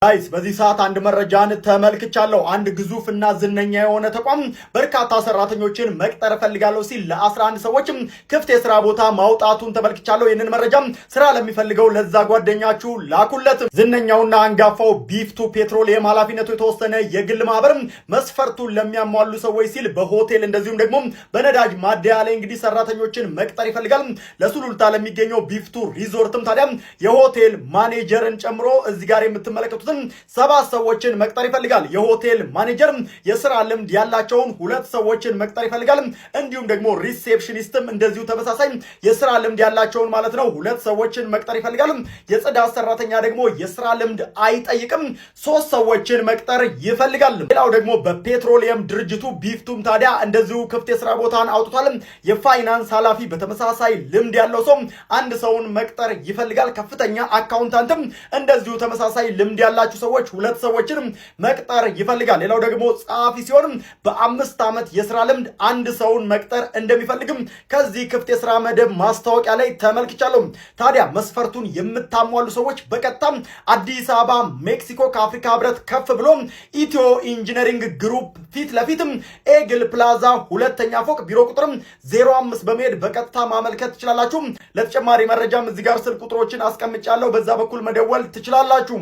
ጋይስ በዚህ ሰዓት አንድ መረጃን ተመልክቻለሁ። አንድ ግዙፍና ዝነኛ የሆነ ተቋም በርካታ ሰራተኞችን መቅጠር ፈልጋለሁ ሲል ለ11 ሰዎች ክፍት የስራ ቦታ ማውጣቱን ተመልክቻለሁ። ይህንን መረጃ ስራ ለሚፈልገው ለዛ ጓደኛችሁ ላኩለት። ዝነኛውና አንጋፋው ቢፍቱ ፔትሮሊየም ኃላፊነቱ የተወሰነ የግል ማህበር መስፈርቱን ለሚያሟሉ ሰዎች ሲል በሆቴል እንደዚሁም ደግሞ በነዳጅ ማደያ ላይ እንግዲህ ሰራተኞችን መቅጠር ይፈልጋል። ለሱሉልታ ለሚገኘው ቢፍቱ ሪዞርትም ታዲያ የሆቴል ማኔጀርን ጨምሮ እዚህ ጋር የምትመለከቱት 7 ሰዎችን መቅጠር ይፈልጋል። የሆቴል ማኔጀር የስራ ልምድ ያላቸውን 2 ሰዎችን መቅጠር ይፈልጋል። እንዲሁም ደግሞ ሪሴፕሽኒስትም እንደዚሁ ተመሳሳይ የስራ ልምድ ያላቸውን ማለት ነው 2 ሰዎችን መቅጠር ይፈልጋል። የጽዳት ሰራተኛ ደግሞ የስራ ልምድ አይጠይቅም፣ 3 ሰዎችን መቅጠር ይፈልጋል። ሌላው ደግሞ በፔትሮሊየም ድርጅቱ ቢፍቱም ታዲያ እንደዚሁ ክፍት የስራ ቦታን አውጥቷል። የፋይናንስ ኃላፊ በተመሳሳይ ልምድ ያለው ሰው 1 ሰውን መቅጠር ይፈልጋል። ከፍተኛ አካውንታንትም እንደዚሁ ተመሳሳይ ልምድ ያላቸው ሰዎች 2 ሰዎችን መቅጠር ይፈልጋል። ሌላው ደግሞ ጸሐፊ ሲሆን በ5 ዓመት የስራ ልምድ 1 ሰውን መቅጠር እንደሚፈልግም ከዚህ ክፍት የስራ መደብ ማስታወቂያ ላይ ተመልክቻለሁ። ታዲያ መስፈርቱን የምታሟሉ ሰዎች በቀጥታ አዲስ አበባ ሜክሲኮ ከአፍሪካ ህብረት ከፍ ብሎ ኢትዮ ኢንጂነሪንግ ግሩፕ ፊት ለፊት ኤግል ፕላዛ 2ኛ ፎቅ ቢሮ ቁጥር 05 በመሄድ በቀጥታ ማመልከት ትችላላችሁ። ለተጨማሪ መረጃም እዚህ ጋር ስልክ ቁጥሮችን አስቀምጫለሁ፣ በዛ በኩል መደወል ትችላላችሁ።